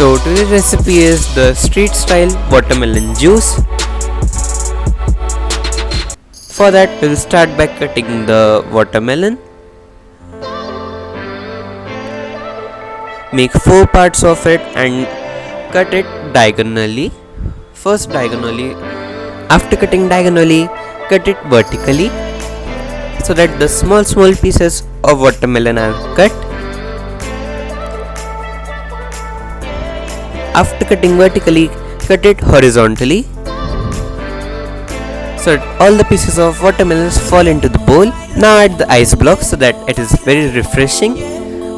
So today's recipe is the street style watermelon juice. For that we'll start by cutting the watermelon. Make 4 parts of it and cut it diagonally. First diagonally. After cutting diagonally, cut it vertically so that the small pieces of watermelon are cut. After cutting vertically, cut it horizontally so that all the pieces of watermelons fall into the bowl. Now add the ice block so that it is very refreshing.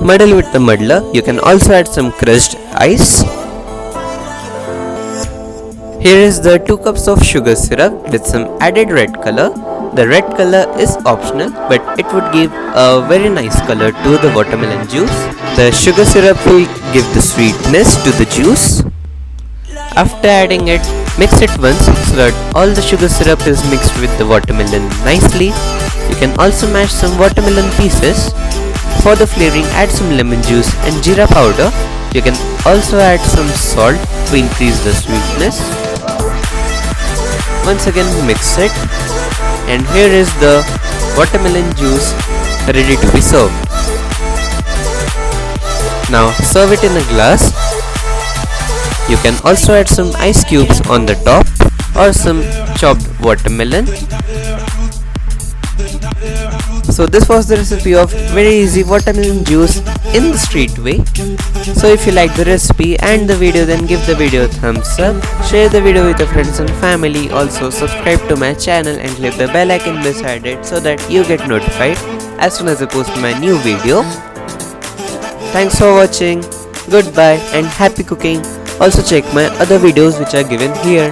Muddle with the muddler. You can also add some crushed ice. Here is the 2 cups of sugar syrup with some added red color. The red color is optional, but it would give a very nice color to the watermelon juice. The sugar syrup will give the sweetness to the juice. After adding it, mix it once so that all the sugar syrup is mixed with the watermelon nicely. You can also mash some watermelon pieces. For the flavoring, add some lemon juice and jeera powder. You can also add some salt to increase the sweetness. Once again mix it, and here is the watermelon juice ready to be served. Now serve it in a glass. You can also add some ice cubes on the top or some chopped watermelon. So this was the recipe of very easy watermelon juice in the street way. So if you like the recipe and the video, then give the video a thumbs up. Share the video with your friends and family. Also subscribe to my channel and click the bell icon beside it so that you get notified as soon as I post my new video. Thanks for watching. Goodbye and happy cooking. Also check my other videos which are given here.